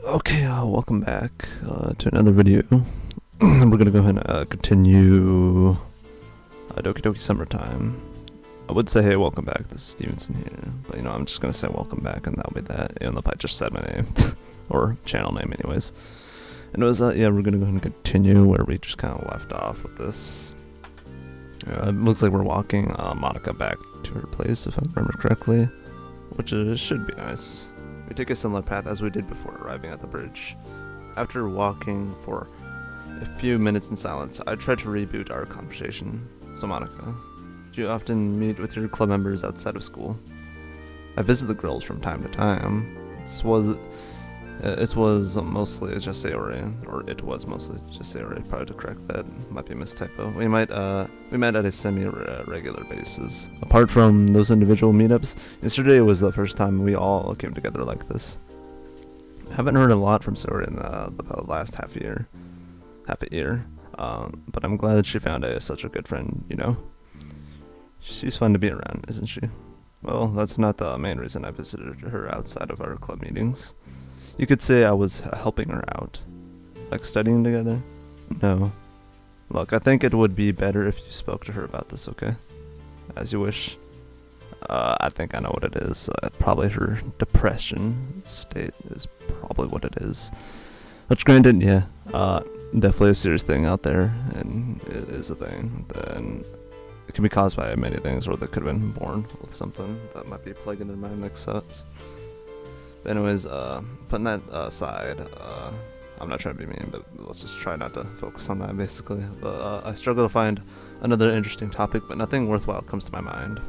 Okay, welcome back to another video. We're gonna go ahead and continue Doki Doki Summertime. I would say, hey, welcome back, this is Stevenson here, but I'm just gonna say welcome back and that'll be that, even if I just said my name, or channel name anyways. And it was, yeah, we're gonna go ahead and continue where we just kind of left off with this. It looks like we're walking Monika back to her place, if I remember correctly, which should be nice. We take a similar path as we did before arriving at the bridge. After walking for a few minutes in silence, I tried to reboot our conversation. So Monika, do you often meet with your club members outside of school? I visit the girls from time to time. It was mostly just Sayori, or it was mostly just Sayori, probably to correct that, might be a mistypo. We met at a semi-regular basis. Apart from those individual meetups, yesterday was the first time we all came together like this. I haven't heard a lot from Sayori in the last half a year, but I'm glad she found such a good friend, She's fun to be around, isn't she? Well, that's not the main reason I visited her outside of our club meetings. You could say I was helping her out. Like studying together? No. Look, I think it would be better if you spoke to her about this, okay? As you wish. I think I know what it is. Probably her depression state is probably what it is. Which granted, yeah, definitely a serious thing out there, and it is a thing. Then it can be caused by many things, or they could have been born with something that might be plaguing their mind like such. But anyways, putting that aside, I'm not trying to be mean, but let's just try not to focus on that, basically. But I struggle to find another interesting topic, but nothing worthwhile comes to my mind.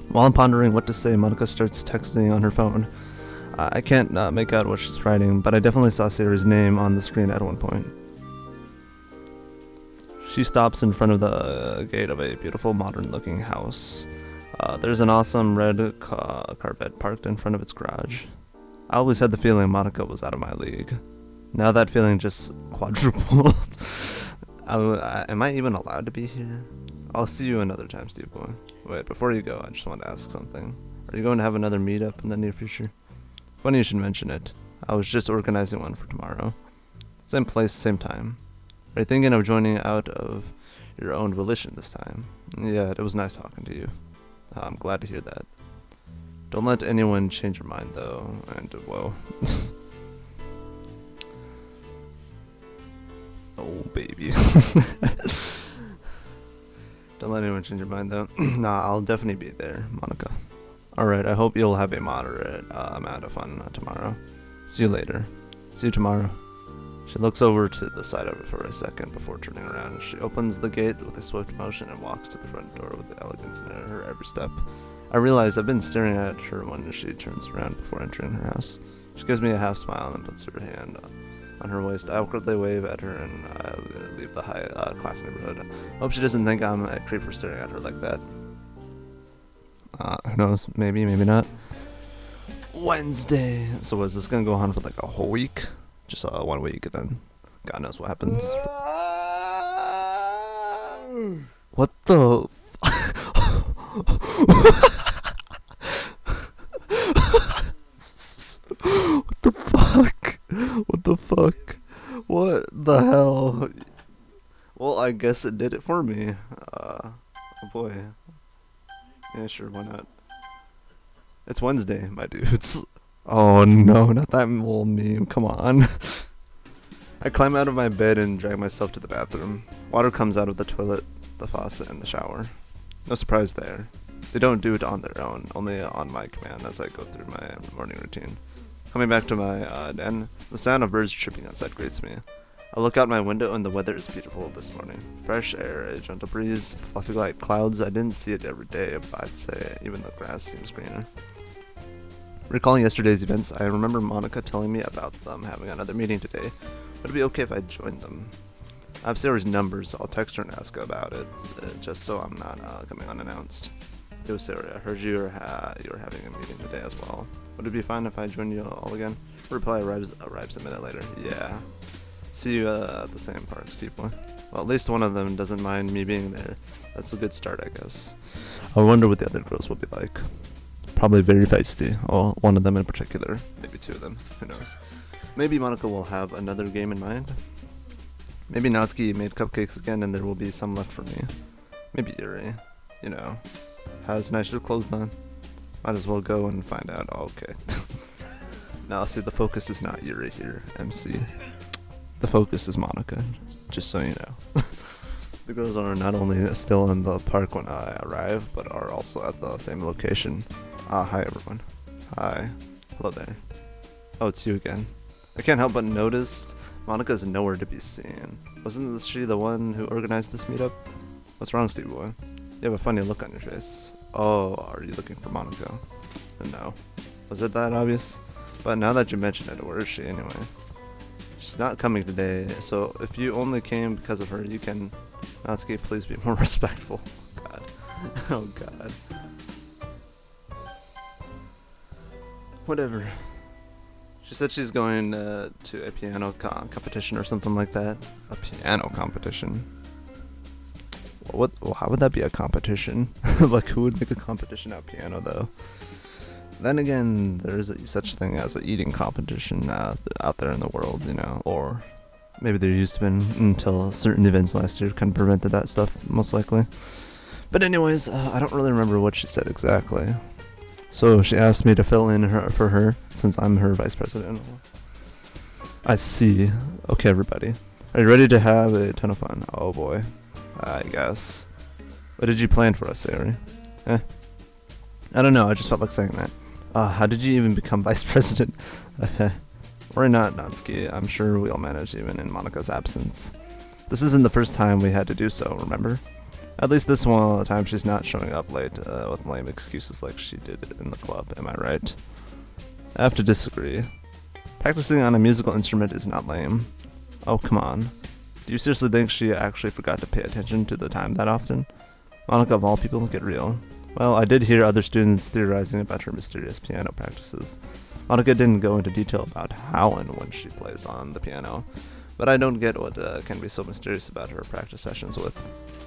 While I'm pondering what to say, Monika starts texting on her phone. I can't make out what she's writing, but I definitely saw Sayori's name on the screen at one point. She stops in front of the gate of a beautiful, modern-looking house. There's an awesome red Corvette parked in front of its garage. I always had the feeling Monika was out of my league. Now that feeling just quadrupled. Am I even allowed to be here? I'll see you another time, Steve Boy. Wait, before you go, I just want to ask something. Are you going to have another meetup in the near future? Funny you should mention it. I was just organizing one for tomorrow. Same place, same time. Are you thinking of joining out of your own volition this time? Yeah, it was nice talking to you. I'm glad to hear that. Don't let anyone change your mind, though, and whoa. Oh, baby. Don't let anyone change your mind, though. Nah, I'll definitely be there, Monika. Alright, I hope you'll have a moderate amount of fun tomorrow. See you later. See you tomorrow. She looks over to the side of it for a second before turning around. She opens the gate with a swift motion and walks to the front door with elegance in her every step. I realize I've been staring at her when she turns around before entering her house. She gives me a half smile and puts her hand on her waist. I awkwardly wave at her and I leave the high-class neighborhood. Hope she doesn't think I'm a creep for staring at her like that. Who knows? Maybe, maybe not. Wednesday. So is this gonna go on for like a whole week? Just 1 week, and then God knows what happens. What the what the fuck? What the fuck? What the hell? Well, I guess it did it for me. Oh boy. Yeah, sure, why not? It's Wednesday, my dudes. Oh no, not that old meme, come on. I climb out of my bed and drag myself to the bathroom. Water comes out of the toilet, the faucet, and the shower. No surprise there. They don't do it on their own, only on my command as I go through my morning routine. Coming back to my den, the sound of birds chirping outside greets me. I look out my window and the weather is beautiful this morning. Fresh air, a gentle breeze, fluffy light clouds. I didn't see it every day, but I'd say even the grass seems greener. Recalling yesterday's events, I remember Monika telling me about them having another meeting today. Would it be okay if I joined them? I have Sarah's number, so I'll text her and ask her about it, just so I'm not coming unannounced. Yo, Sarah, I heard you were having a meeting today as well. Would it be fine if I joined you all again? Her reply arrives a minute later. Yeah. See you at the same park, Steve Boy. Well, at least one of them doesn't mind me being there. That's a good start, I guess. I wonder what the other girls will be like. Probably very feisty. Oh, one of them in particular. Maybe two of them. Who knows? Maybe Monika will have another game in mind. Maybe Natsuki made cupcakes again and there will be some left for me. Maybe Yuri, you know, has nicer clothes on. Might as well go and find out. Oh, okay. Now, see, the focus is not Yuri here, MC. The focus is Monika, just so you know. The girls are not only still in the park when I arrive, but are also at the same location. Hi everyone. Hi. Hello there. Oh, it's you again. I can't help but notice Monika's nowhere to be seen. Wasn't she the one who organized this meetup? What's wrong, Steve boy? You have a funny look on your face. Oh, are you looking for Monika? No. Was it that obvious? But now that you mention it, where is she anyway? She's not coming today, so if you only came because of her, you can... Natsuki, please be more respectful. God. Oh god. Whatever. She said she's going to a piano competition or something like that. A piano competition? What? How would that be a competition? Like, who would make a competition at piano, though? Then again, there is such thing as an eating competition out there in the world, you know, or maybe there used to be until certain events last year kind of prevented that stuff, most likely. But anyways, I don't really remember what she said exactly. So she asked me to fill in for her, since I'm her vice president. I see. Okay, everybody. Are you ready to have a ton of fun? Oh boy. I guess. What did you plan for us, Sayori? I don't know, I just felt like saying that. How did you even become vice president? Worry not, Natsuki. I'm sure we'll manage even in Monika's absence. This isn't the first time we had to do so, remember? At least this one time she's not showing up late with lame excuses like she did in the club, am I right? I have to disagree. Practicing on a musical instrument is not lame. Oh, come on. Do you seriously think she actually forgot to pay attention to the time that often? Monika, of all people, get real. Well, I did hear other students theorizing about her mysterious piano practices. Monika didn't go into detail about how and when she plays on the piano, but I don't get what can be so mysterious about her practice sessions with.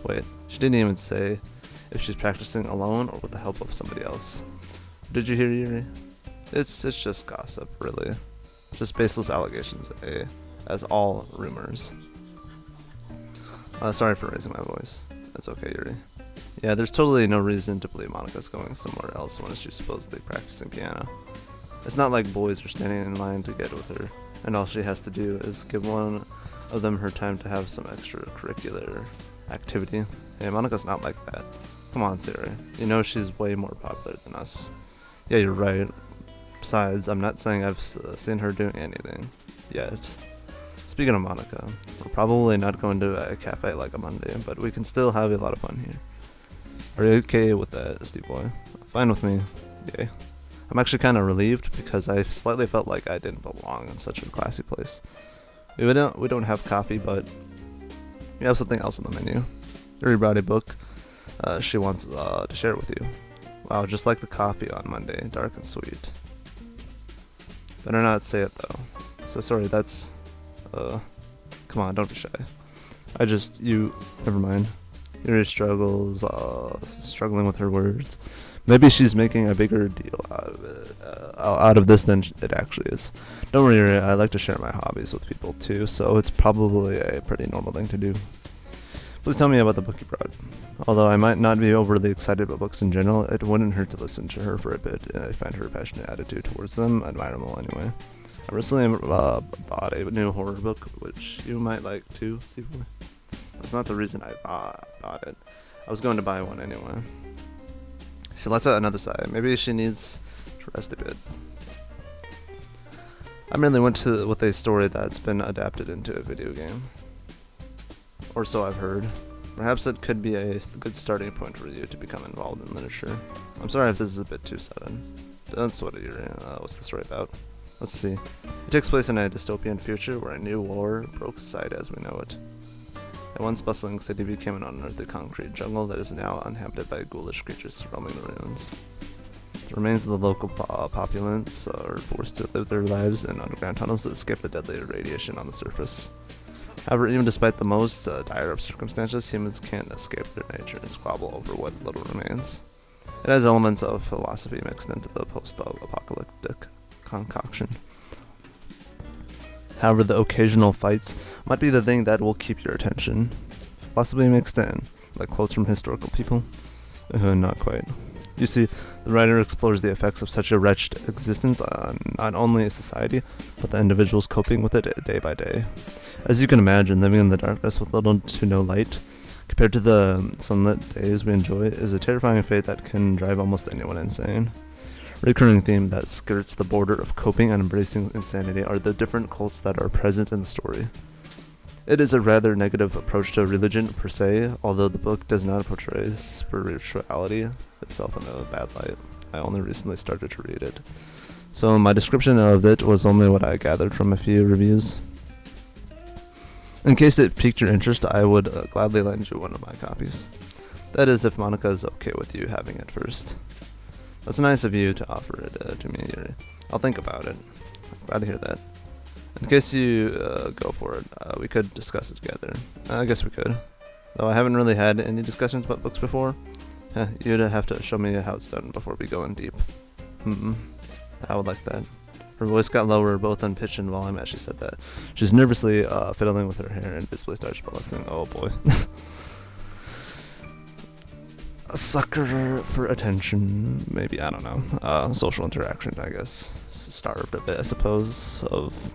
Wait, she didn't even say if she's practicing alone or with the help of somebody else. Did you hear, Yuri? It's just gossip, really. Just baseless allegations, as all rumors. Sorry for raising my voice. That's okay, Yuri. Yeah, there's totally no reason to believe Monika's going somewhere else when she's supposedly practicing piano. It's not like boys are standing in line to get with her, and all she has to do is give one of them her time to have some extracurricular activity. Hey, Monika's not like that. Come on, Sarah. You know she's way more popular than us. Yeah, you're right. Besides, I'm not saying I've seen her doing anything. Yet. Speaking of Monika, we're probably not going to a cafe like a Monday, but we can still have a lot of fun here. Are you okay with that, Steve boy? Fine with me. Yay. I'm actually kind of relieved because I slightly felt like I didn't belong in such a classy place. We don't have coffee, but we have something else on the menu. Yuri brought a book she wants to share with you. Wow, just like the coffee on Monday, dark and sweet. Better not say it though. So sorry, that's come on, don't be shy. Never mind. Yuri struggles, struggling with her words. Maybe she's making a bigger deal out of this than it actually is. Don't worry, Yuri, I like to share my hobbies with people too, so it's probably a pretty normal thing to do. Please tell me about the book you brought. Although I might not be overly excited about books in general, it wouldn't hurt to listen to her for a bit, and I find her passionate attitude towards them admirable anyway. I recently bought a new horror book, which you might like too, Steve. That's not the reason I bought it. I was going to buy one anyway. She lets out another sigh. Maybe she needs to rest a bit. I mainly went with a story that's been adapted into a video game. Or so I've heard. Perhaps it could be a good starting point for you to become involved in literature. I'm sorry if this is a bit too sudden. Don't sweat it, Yuri. What's the story about? Let's see. It takes place in a dystopian future where a new war broke society as we know it. A once bustling city became an unearthly concrete jungle that is now uninhabited by ghoulish creatures roaming the ruins. The remains of the local populace are forced to live their lives in underground tunnels to escape the deadly radiation on the surface. However, even despite the most dire of circumstances, humans can't escape their nature and squabble over what little remains. It has elements of philosophy mixed into the post-apocalyptic concoction. However, the occasional fights might be the thing that will keep your attention, possibly mixed in, like quotes from historical people. Not quite. You see, the writer explores the effects of such a wretched existence on not only society, but the individuals coping with it day by day. As you can imagine, living in the darkness with little to no light, compared to the sunlit days we enjoy, is a terrifying fate that can drive almost anyone insane. A recurring theme that skirts the border of coping and embracing insanity are the different cults that are present in the story. It is a rather negative approach to religion per se, although the book does not portray spirituality itself in a bad light. I only recently started to read it, so my description of it was only what I gathered from a few reviews. In case it piqued your interest, I would gladly lend you one of my copies. That is, if Monika is okay with you having it first. That's nice of you to offer it to me, Yuri. I'll think about it. I'm glad to hear that. In case you go for it, we could discuss it together. I guess we could. Though I haven't really had any discussions about books before. You'd have to show me how it's done before we go in deep. I would like that. Her voice got lower, both on pitch and volume as she said that. She's nervously fiddling with her hair and visibly starts balancing. Oh boy. A sucker for attention, maybe, I don't know. Social interaction, I guess. Starved a bit, I suppose, of...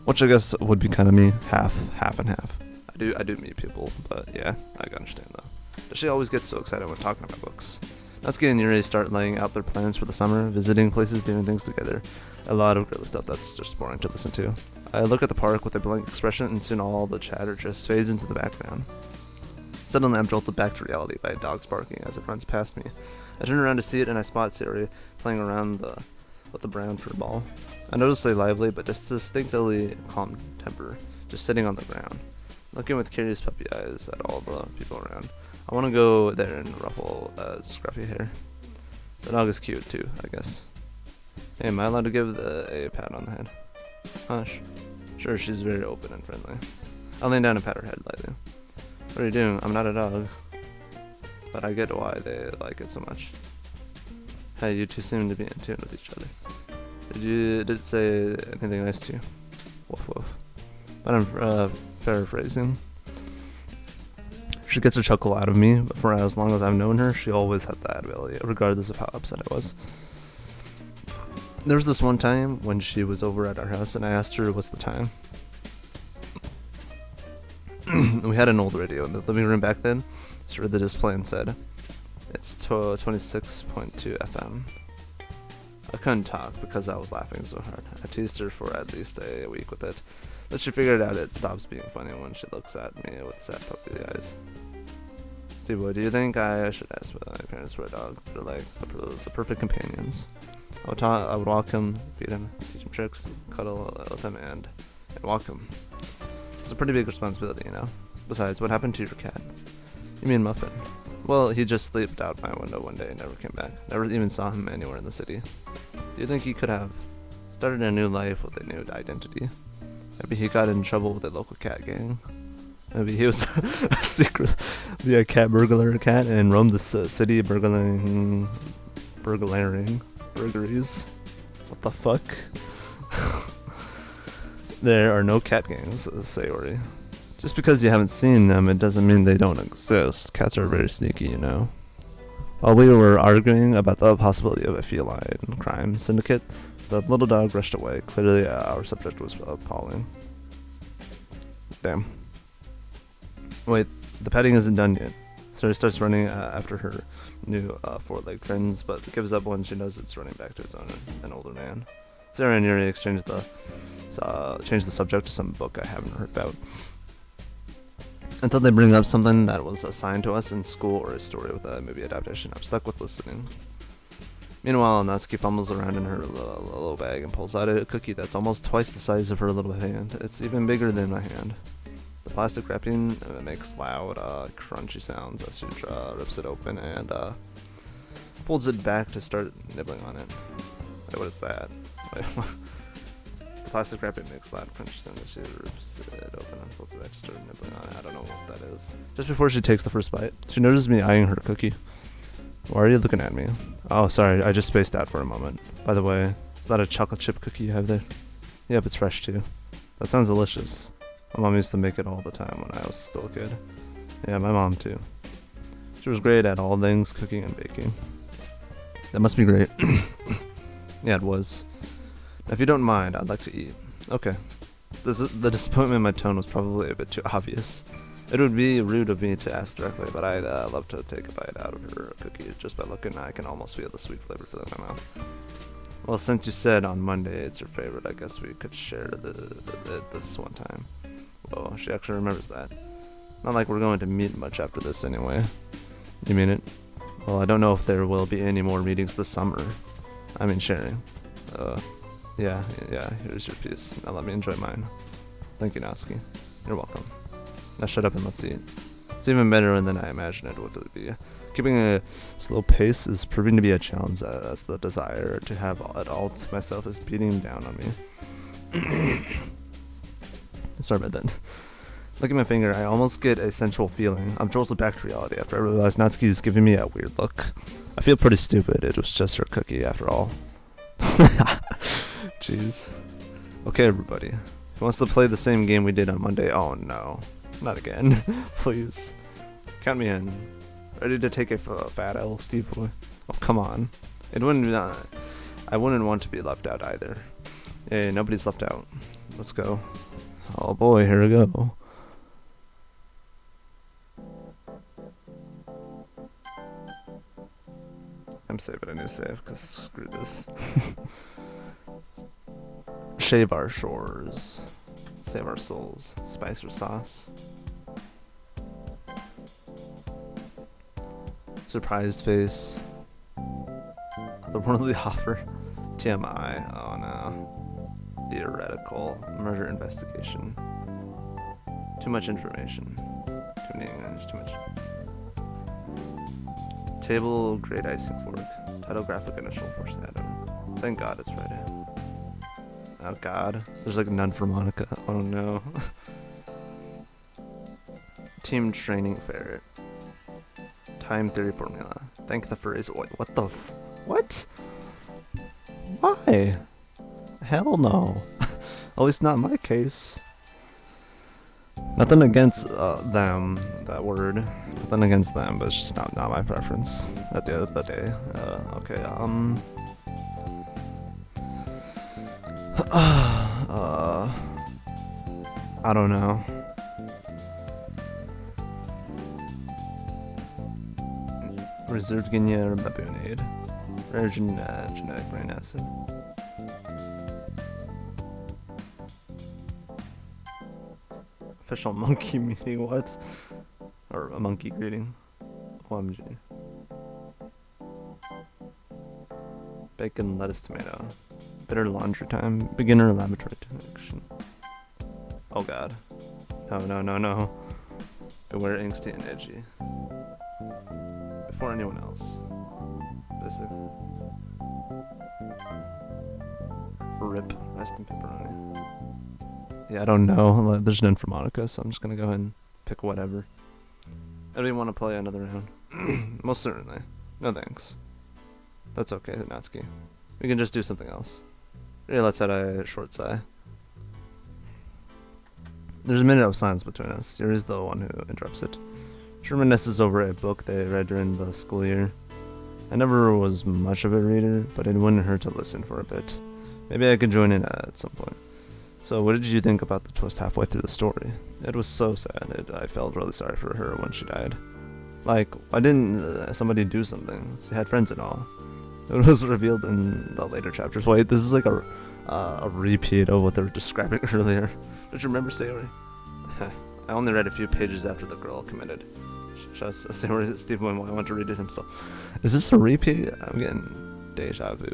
Which I guess would be kind of me, half and half. I do meet people, but yeah, I can understand though. But she always gets so excited when talking about books. Natsuki and Yuri start laying out their plans for the summer, visiting places, doing things together. A lot of girly stuff that's just boring to listen to. I look at the park with a blank expression, and soon all the chatter just fades into the background. Suddenly I'm jolted back to reality by a dog's barking as it runs past me. I turn around to see it, and I spot Siri playing around with the brown fur ball. I notice a lively but distinctly calm temper, just sitting on the ground, looking with curious puppy eyes at all the people around. I want to go there and ruffle scruffy hair. The dog is cute too, I guess. Hey, am I allowed to give a pat on the head? Hush. Sure, she's very open and friendly. I lean down and pat her head lightly. What are you doing? I'm not a dog. But I get why they like it so much. Hey, you two seem to be in tune with each other. Did it say anything nice to you? Woof woof. But I'm paraphrasing. She gets a chuckle out of me, but for as long as I've known her, she always had that ability, regardless of how upset I was. There was this one time when she was over at our house, and I asked her what's the time. We had an old radio in the living room back then. She read the display and said, "It's 26.2 FM. I couldn't talk because I was laughing so hard. I teased her for at least a week with it, but she figured out it stops being funny when she looks at me with sad puppy eyes. See, boy, do you think I should ask my parents for a dog? They're like the perfect companions. I would walk him, feed him, teach him tricks, cuddle with him, and walk him. It's a pretty big responsibility, you know. Besides, what happened to your cat? You mean Muffin? Well, he just slept out my window one day and never came back. Never even saw him anywhere in the city. Do you think he could have started a new life with a new identity? Maybe he got in trouble with a local cat gang. Maybe he was secretly a cat burglar cat and roamed the city burglaring burglaries. What the fuck? There are no cat gangs, say Ori. Just because you haven't seen them, it doesn't mean they don't exist. Cats are very sneaky, you know. While we were arguing about the possibility of a feline crime syndicate, the little dog rushed away. Clearly, our subject was appalling. Damn. Wait, the petting isn't done yet. Sarah starts running after her new four-legged friends, but gives up when she knows it's running back to its owner, an older man. Sarah and Yuri change the subject to some book I haven't heard about. Until they bring up something that was assigned to us in school or a story with a movie adaptation. I'm stuck with listening. Meanwhile, Natsuki fumbles around in her little bag and pulls out a cookie that's almost twice the size of her little hand. It's even bigger than my hand. The plastic wrapping makes loud, crunchy sounds as she rips it open and folds it back to start nibbling on it. Wait, what is that? Wait, what? The plastic wrapping makes loud, crunchy sounds as she rips it open and folds it back to start nibbling on it. I don't know what that is. Just before she takes the first bite, she notices me eyeing her cookie. Why are you looking at me? Oh, sorry, I just spaced out for a moment. By the way, is that a chocolate chip cookie you have there? Yep, it's fresh too. That sounds delicious. My mom used to make it all the time when I was still a kid. Yeah, my mom too. She was great at all things cooking and baking. That must be great. Yeah, it was. If you don't mind, I'd like to eat. Okay. The disappointment in my tone was probably a bit too obvious. It would be rude of me to ask directly, but I'd love to take a bite out of her cookie. Just by looking, I can almost feel the sweet flavor filling my mouth. Well, since you said on Monday it's your favorite, I guess we could share this one time. Whoa, she actually remembers that. Not like we're going to meet much after this anyway. You mean it? Well, I don't know if there will be any more meetings this summer. I mean sharing. Yeah, here's your piece. Now let me enjoy mine. Thank you, Natsuki. You're welcome. Now shut up and let's eat. It's even better than I imagined it would be. Keeping a slow pace is proving to be a challenge, as the desire to have it all to myself is beating down on me. Sorry about that. Look at my finger, I almost get a sensual feeling. I'm jolted back to reality after I realize Natsuki is giving me a weird look. I feel pretty stupid, it was just her cookie after all. Jeez. Okay, everybody. Who wants to play the same game we did on Monday? Oh no. Not again. Please. Count me in. Ready to take a fat L, Steve boy? Oh, come on. I wouldn't want to be left out either. Hey, nobody's left out. Let's go. Oh boy, here we go. I'm saving a new save, because screw this. Shave our shores. Save our souls. Spice or sauce. Surprised face. Otherworldly offer. TMI. Oh no. Theoretical. Murder investigation. Too much information. Too many English. Too much. Table, great icing fork. Title, graphic, initial, foreshadow. Thank God it's Friday. Oh God. There's like none for Monika. Oh no. Team training ferret. Time theory formula. Thank the furries. What the what? Why? Hell no. At least not in my case. Nothing against them, that word. Nothing against them, but it's just not my preference at the end of the day. Okay, I don't know. Reserved Guinea or baboonade. Rare genetic brain acid. Official monkey meeting, what? Or a monkey greeting. OMG. Bacon, lettuce, tomato. Bitter laundry time. Beginner laboratory connection. Oh God. No. Beware angsty and edgy. Before anyone else. Basic. Rip. Rest in pepperoni. Yeah, I don't know. There's none for Monika, so I'm just gonna go ahead and pick whatever. Anybody want to play another round? Most certainly. No thanks. That's okay, Natsuki. We can just do something else. Really lets out a short sigh. There's a minute of silence between us. Yuri is the one who interrupts it. She reminisces over a book they read during the school year. I never was much of a reader, but it wouldn't hurt to listen for a bit. Maybe I could join in at some point. So what did you think about the twist halfway through the story? It was so sad. I felt really sorry for her when she died. Like, why didn't somebody do something? She had friends and all. It was revealed in the later chapters. Wait, this is like a repeat of what they were describing earlier. Don't you remember Sayori? I only read a few pages after the girl committed. Sayori, Stephen might want to read it himself. Is this a repeat? I'm getting deja vu.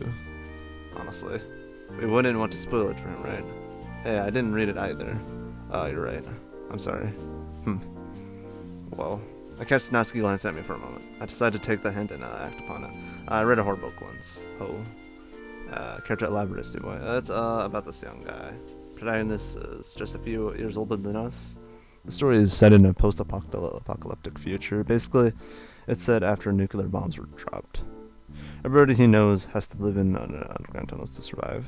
Honestly. We wouldn't want to spoil it for him, right? Hey, I didn't read it either. You're right. I'm sorry. Well, I catch Natsuki glance at me for a moment. I decided to take the hint and act upon it. I read a horror book once. Character elaboracy boy. It's about this young guy. Protagonist is just a few years older than us. The story is set in a post-apocalyptic future. Basically, it's set after nuclear bombs were dropped. Everybody he knows has to live in underground tunnels to survive.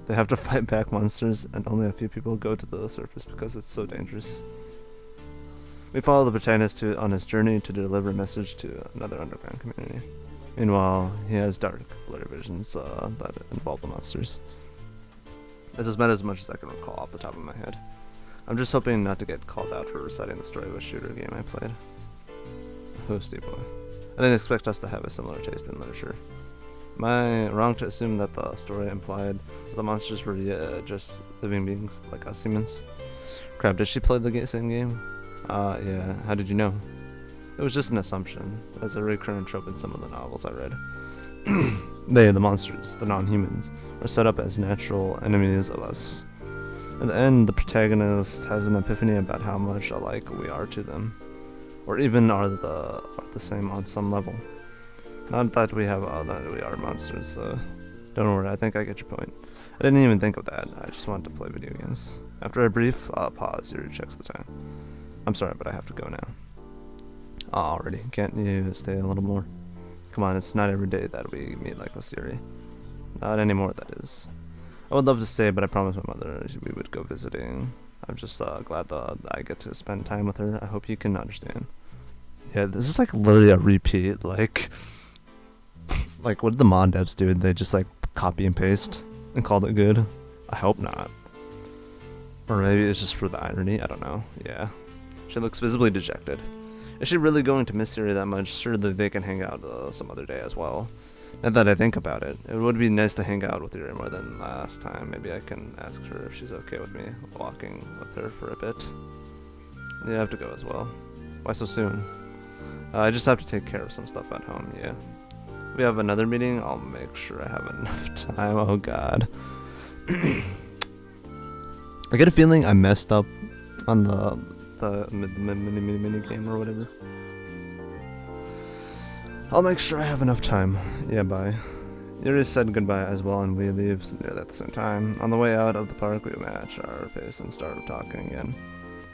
They have to fight back monsters, and only a few people go to the surface because it's so dangerous. We follow the protagonist on his journey to deliver a message to another underground community. Meanwhile, he has dark, blurry visions that involve the monsters. This is about as much as I can recall off the top of my head. I'm just hoping not to get called out for reciting the story of a shooter game I played. Oh, Steve boy. I didn't expect us to have a similar taste in literature. Am I wrong to assume that the story implied that the monsters were just living beings like us humans? Crap, did she play the same game? Yeah, how did you know? It was just an assumption, as a recurrent trope in some of the novels I read. They, the monsters, the non-humans, are set up as natural enemies of us. In the end, the protagonist has an epiphany about how much alike we are to them, or even are the same on some level. Not that we are monsters, so don't worry, I think I get your point. I didn't even think of that, I just wanted to play video games. After a brief pause, Yuri checks the time. I'm sorry, but I have to go now. Already, can't you stay a little more? Come on, it's not every day that we meet like this, Yuri. Not anymore, that is. I would love to stay, but I promised my mother we would go visiting. I'm just glad that I get to spend time with her. I hope you can understand. Yeah, this is like literally a repeat, like what did the mod devs do? They just like copy and paste and called it good? I hope not. Or maybe it's just for the irony, I don't know. Yeah. She looks visibly dejected. Is she really going to miss Yuri that much? Surely they can hang out some other day as well. Now that I think about it, it would be nice to hang out with Yuri more than last time. Maybe I can ask her if she's okay with me walking with her for a bit. Yeah, I have to go as well. Why so soon? I just have to take care of some stuff at home, yeah. We have another meeting, I'll make sure I have enough time, oh god. I get a feeling I messed up on the mini game or whatever. I'll make sure I have enough time. Yeah, bye. Yuri said goodbye as well, and we leave nearly at the same time. On the way out of the park, we match our pace and start talking again.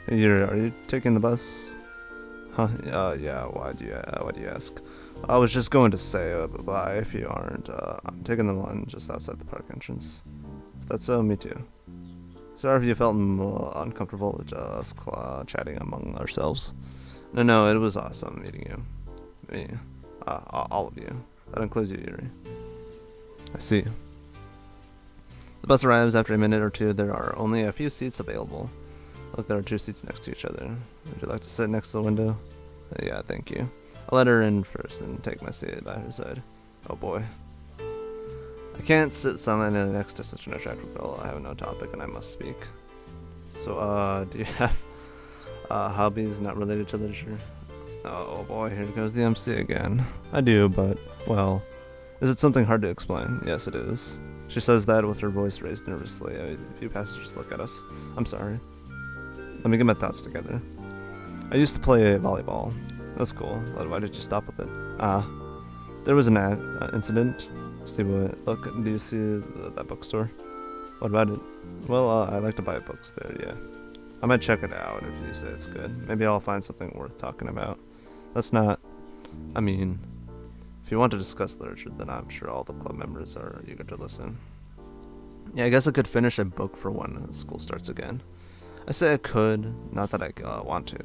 Hey Yuri, are you taking the bus? Huh? Yeah. Why do you ask? I was just going to say bye if you aren't. I'm taking the one just outside the park entrance. Is that so? Me too. Sorry if you felt uncomfortable with just chatting among ourselves. No, it was awesome meeting you. Me. All of you. That includes you, Yuri. I see. The bus arrives after a minute or two. There are only a few seats available. Look, there are 2 seats next to each other. Would you like to sit next to the window? Yeah, thank you. I'll let her in first and take my seat by her side. Oh boy. I can't sit silently next to such an attractive girl. I have no topic and I must speak. So, do you have hobbies not related to literature? Oh boy, here goes the MC again. I do, but, well, is it something hard to explain? Yes, it is. She says that with her voice raised nervously. A few passengers look at us. I'm sorry. Let me get my thoughts together. I used to play volleyball. That's cool. But why did you stop with it? There was an incident. Steve, look, do you see that bookstore? What about it? Well, I like to buy books there, yeah. I might check it out if you say it's good. Maybe I'll find something worth talking about. That's not... I mean, if you want to discuss literature, then I'm sure all the club members are eager to listen. Yeah, I guess I could finish a book for when school starts again. I say I could, not that I want to.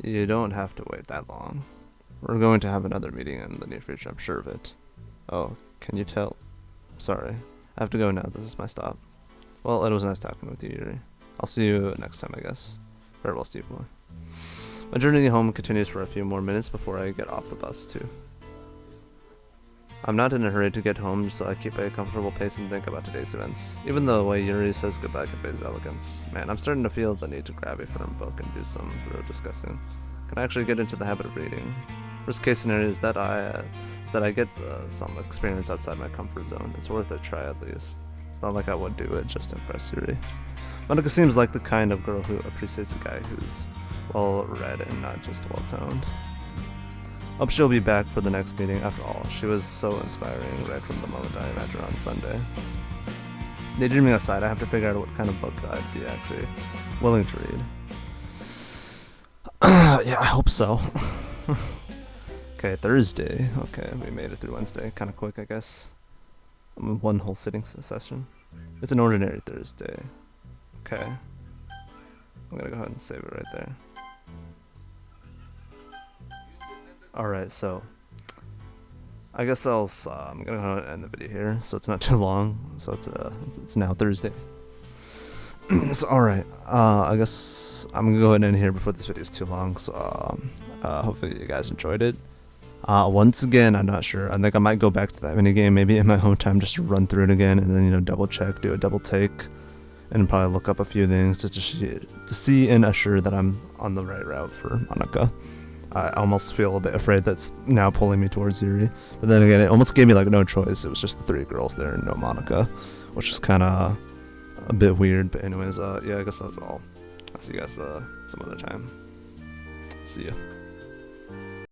You don't have to wait that long. We're going to have another meeting in the near future, I'm sure of it. Oh, can you tell? Sorry, I have to go now, this is my stop. Well, it was nice talking with you, Yuri. I'll see you next time, I guess. Farewell, Steve boy. My journey home continues for a few more minutes before I get off the bus, too. I'm not in a hurry to get home, so I keep a comfortable pace and think about today's events. Even though the way Yuri says goodbye conveys elegance. Man, I'm starting to feel the need to grab a firm book and do some thorough discussing. Can I actually get into the habit of reading? Worst case scenario is that I get some experience outside my comfort zone. It's worth a try at least. It's not like I would do it just to impress Yuri. Monika seems like the kind of girl who appreciates a guy who's well-read and not just well-toned. Hope she'll be back for the next meeting. After all, she was so inspiring right from the moment I met her on Sunday. Daydreaming aside, I have to figure out what kind of book I'd be actually willing to read. Yeah, I hope so. Okay, Thursday. Okay, we made it through Wednesday. Kind of quick, I guess. One whole sitting session. It's an ordinary Thursday. Okay. I'm gonna go ahead and save it right there. Alright, so I guess I'm gonna go ahead and end the video here, so it's not too long. So it's now Thursday. So alright, I guess I'm gonna go ahead and end here before this video is too long. So hopefully you guys enjoyed it. Once again, I'm not sure. I think I might go back to that mini game maybe in my own time, just to run through it again, and then double check, do a double take, and probably look up a few things just to see and assure that I'm on the right route for Monika. I almost feel a bit afraid that's now pulling me towards Yuri, but then again, it almost gave me like no choice. It was just the 3 girls there and no Monika, which is kind of a bit weird. But anyways, yeah, I guess that's all. I'll see you guys some other time. See ya.